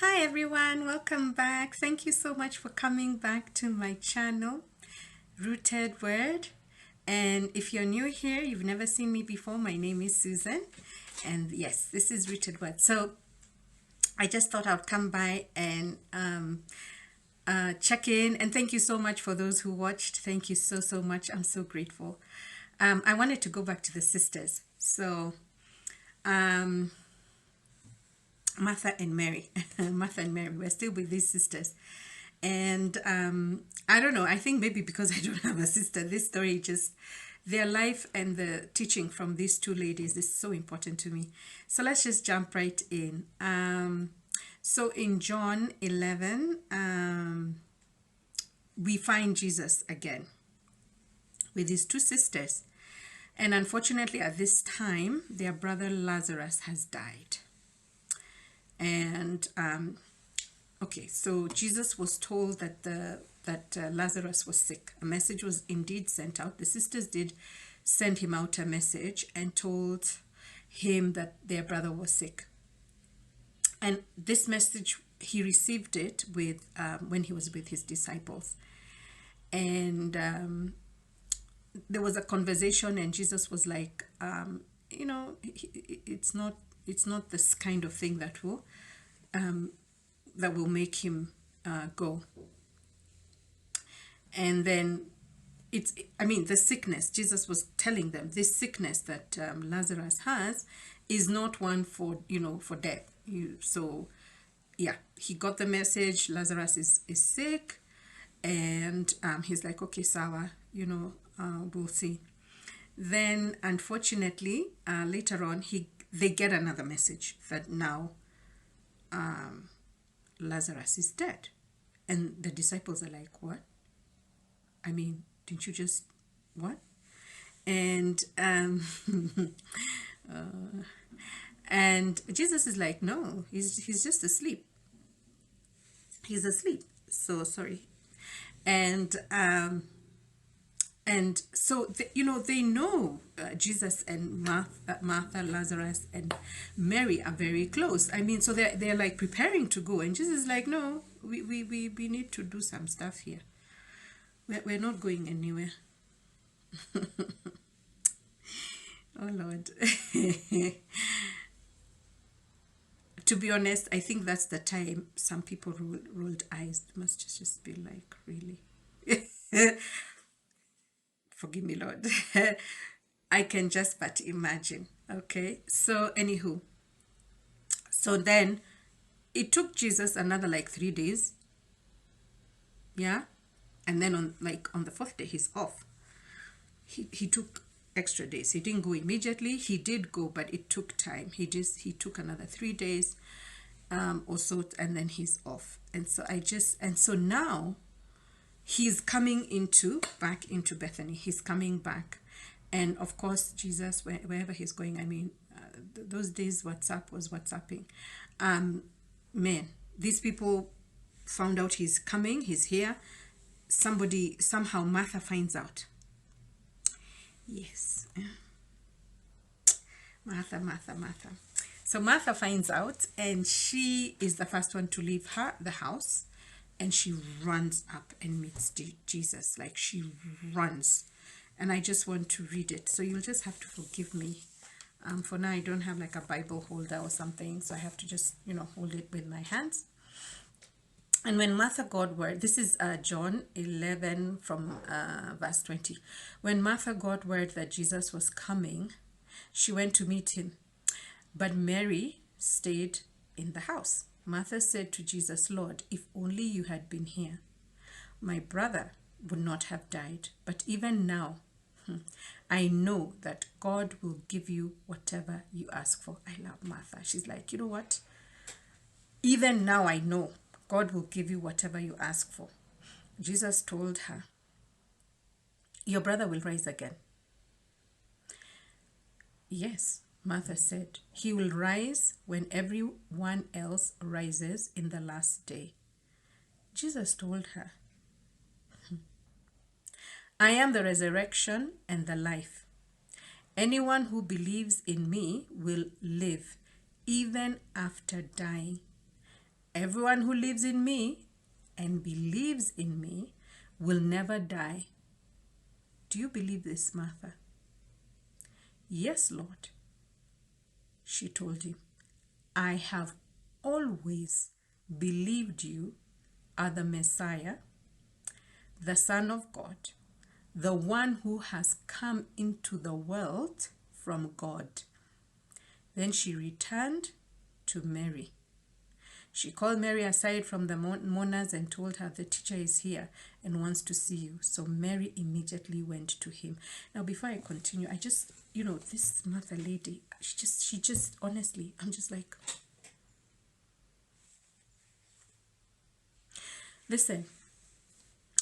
Hi everyone, welcome back. Thank you so much for coming back to my channel, Rooted Word. And if you're new here, you've never seen me before, my name is Susan. And yes, this is Rooted Word. So I just thought I'd come by and check in. And thank you so much for those who watched. Thank you so much. I'm so grateful. I wanted to go back to the sisters. So Martha and Mary. Martha and Mary. We're still with these sisters. And I don't know, I think maybe because I don't have a sister, this story just, their life and the teaching from these two ladies is so important to me. So let's just jump right in. So in John 11, we find Jesus again with his two sisters. And unfortunately, at this time, their brother Lazarus has died. And okay, so Jesus was told that Lazarus was sick. A message was indeed sent out. The sisters did send him out a message and told him that their brother was sick. And this message, he received it with when he was with his disciples. And there was a conversation, and Jesus was like, it's not this kind of thing that will make him go. And then the sickness, Jesus was telling them, this sickness that Lazarus has is not one for death. So yeah, he got the message, Lazarus is sick, and he's like, okay, sawa, we'll see. Then unfortunately, later on, they get another message that now Lazarus is dead. And the disciples are like, what? I mean, didn't you just, what? And and Jesus is like, no, he's just asleep. He's asleep. So sorry. And so they know Jesus and Martha, Lazarus, and Mary are very close. I mean, so they're like preparing to go, and Jesus is like, no, we need to do some stuff here. We're not going anywhere. Oh Lord. To be honest, I think that's the time some people rolled eyes. It must just be like, really. Forgive me, Lord. I can just but imagine. Okay, so anywho, so then it took Jesus another like 3 days. Yeah, and then on the fourth day he's off. He took extra days. He didn't go immediately. He did go, but it took time. He took another 3 days or so, and then he's off. And so now he's coming back into Bethany. He's coming back. And of course, Jesus, wherever he's going, I mean, those days WhatsApp was WhatsApping. Man, these people found out he's coming, he's here. Somehow Martha finds out. Yes. Martha. So Martha finds out, and she is the first one to leave the house. And she runs up and meets Jesus. Like, she runs. And I just want to read it. So you'll just have to forgive me. For now, I don't have like a Bible holder or something. So I have to just, hold it with my hands. And when Martha got word, this is John 11 from verse 20. When Martha got word that Jesus was coming, she went to meet him. But Mary stayed in the house. Martha said to Jesus, Lord, if only you had been here, my brother would not have died. But even now, I know that God will give you whatever you ask for. I love Martha. She's like, you know what? Even now I know God will give you whatever you ask for. Jesus told her, your brother will rise again. Yes, Martha said, he will rise when everyone else rises in the last day. Jesus told her, I am the resurrection and the life. Anyone who believes in me will live even after dying. Everyone who lives in me and believes in me will never die. Do you believe this, Martha? Yes, Lord. She told him, I have always believed you are the Messiah, the Son of God, the one who has come into the world from God. Then she returned to Mary. She called Mary aside from the mourners and told her, the teacher is here and wants to see you. So Mary immediately went to him. Now, before I continue, I just, this Martha lady, she just, honestly, I'm just like, listen,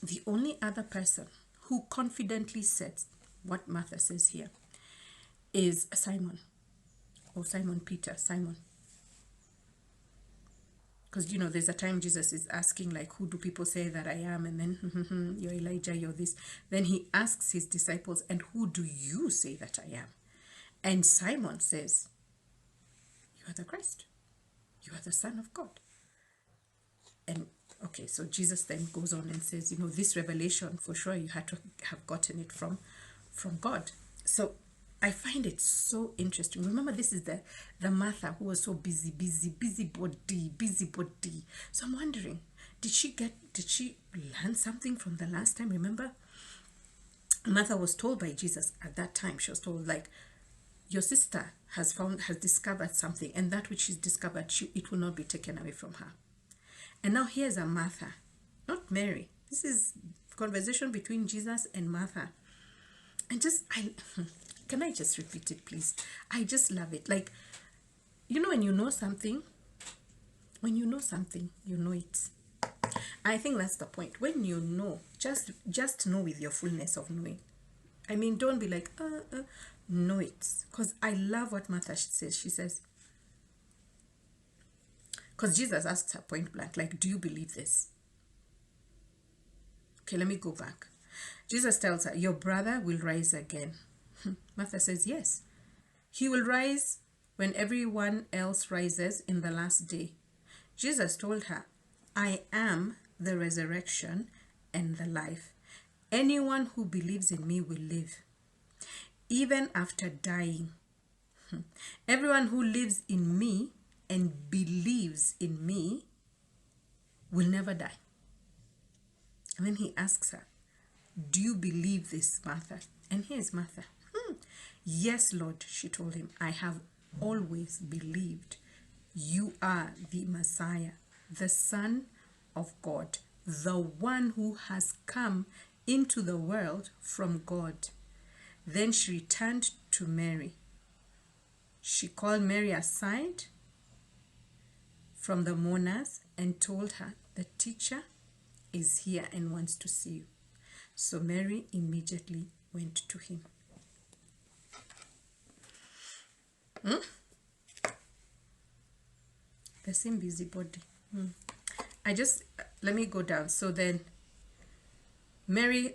the only other person who confidently says what Martha says here is Simon, or Simon Peter, Simon. Because, there's a time Jesus is asking, like, who do people say that I am? And then, you're Elijah, you're this. Then he asks his disciples, and who do you say that I am? And Simon says, you are the Christ. You are the Son of God. And, okay, so Jesus then goes on and says, this revelation, for sure, you had to have gotten it from God. So I find it so interesting. Remember, this is the Martha who was so busybody. So I'm wondering, did she learn something from the last time? Remember, Martha was told by Jesus at that time, she was told, like, your sister has discovered something, and that which she's discovered, it will not be taken away from her. And now here's a Martha, not Mary. This is conversation between Jesus and Martha. And can I just repeat it, please? I just love it. Like, when you know something, you know it. I think that's the point. When you know, just know with your fullness of knowing. I mean, don't be like, know it. Because I love what Martha says. She says, because Jesus asks her point blank, like, do you believe this? Okay, let me go back. Jesus tells her, your brother will rise again. Martha says, yes. He will rise when everyone else rises in the last day. Jesus told her, I am the resurrection and the life. Anyone who believes in me will live, even after dying. Everyone who lives in me and believes in me will never die. And then he asks her, do you believe this, Martha? And here's Martha. Yes, Lord, she told him, I have always believed you are the Messiah, the Son of God, the one who has come into the world from God. Then she returned to Mary. She called Mary aside from the mourners and told her, the teacher is here and wants to see you. So Mary immediately went to him. The same busybody. Let me go down. So then Mary,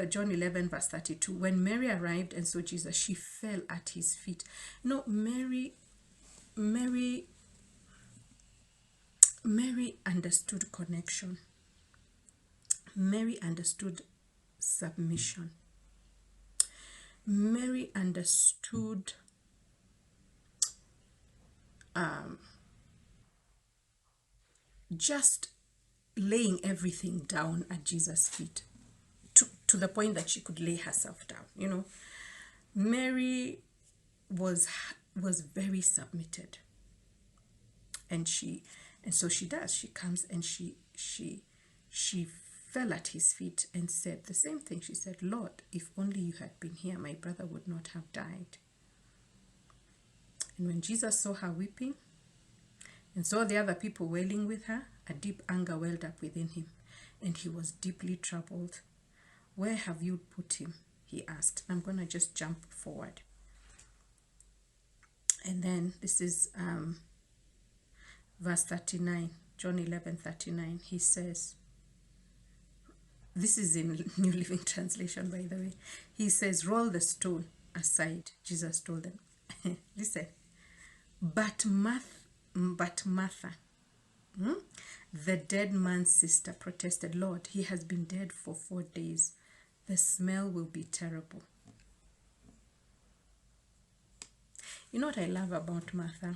John 11 verse 32, when Mary arrived and saw Jesus, she fell at his feet. No, Mary understood connection. Mary understood submission. Mary understood just laying everything down at Jesus' feet to the point that she could lay herself down. Mary was very submitted, and so she does. She comes and she fell at his feet and said the same thing. She said, Lord, if only you had been here, my brother would not have died. And when Jesus saw her weeping and saw the other people wailing with her, a deep anger welled up within him, and he was deeply troubled. Where have you put him? He asked. I'm going to just jump forward. And then this is verse 39, John 11:39. He says, this is in New Living Translation, by the way. He says, roll the stone aside, Jesus told them. Listen. But Martha Hmm? The dead man's sister protested, Lord, he has been dead for 4 days. The smell will be terrible. You know what I love about Martha?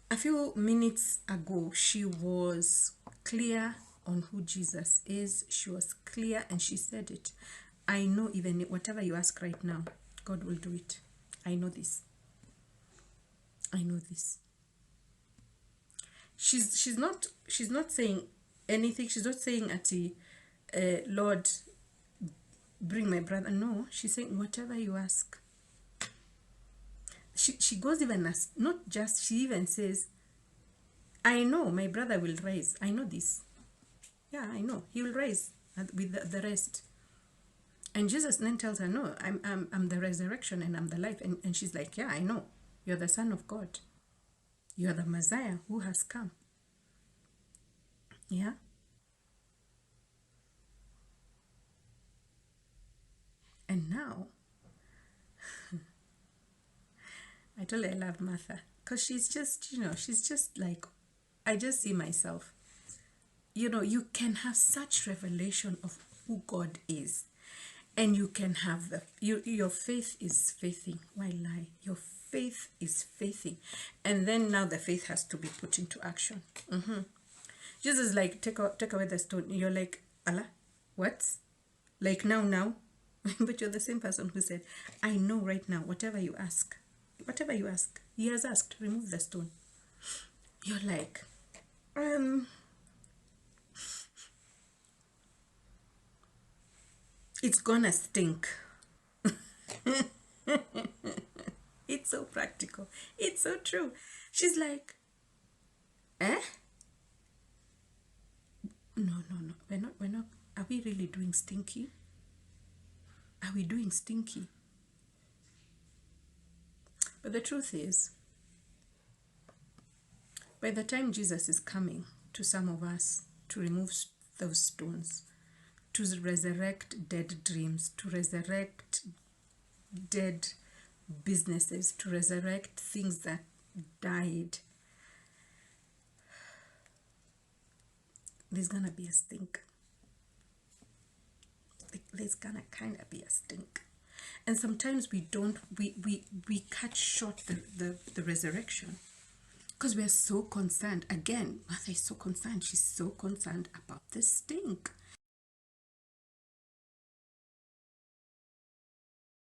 A few minutes ago, she was clear on who Jesus is. She was clear and she said it. I know even whatever you ask right now, God will do it. I know this. I know this. She's not saying anything. She's not saying Lord, bring my brother. No, she's saying whatever you ask. She goes even as, not just, she even says, I know my brother will rise. I know this. Yeah, I know. He will rise with the rest. And Jesus then tells her, no, I'm the resurrection and I'm the life. And she's like, yeah, I know. You're the Son of God. You're the Messiah who has come. Yeah. And now, I told her I love Martha. Because she's just, she's just like, I just see myself. You can have such revelation of who God is. And you can have your faith is faithing. Why lie? Your faith is faithing. And then now the faith has to be put into action. Jesus is like, take away the stone. You're like, Allah, what? Like now? But you're the same person who said, I know right now, whatever you ask, he has asked, remove the stone. You're like, it's gonna stink. It's so practical. It's so true. She's like, eh? No. We're not. Are we really doing stinky? Are we doing stinky? But the truth is, by the time Jesus is coming to some of us to remove those stones, to resurrect dead dreams, to resurrect dead businesses, to resurrect things that died, there's gonna be a stink. There's gonna kind of be a stink. And sometimes we cut short the resurrection because we are so concerned. Again, Martha is so concerned. She's so concerned about the stink.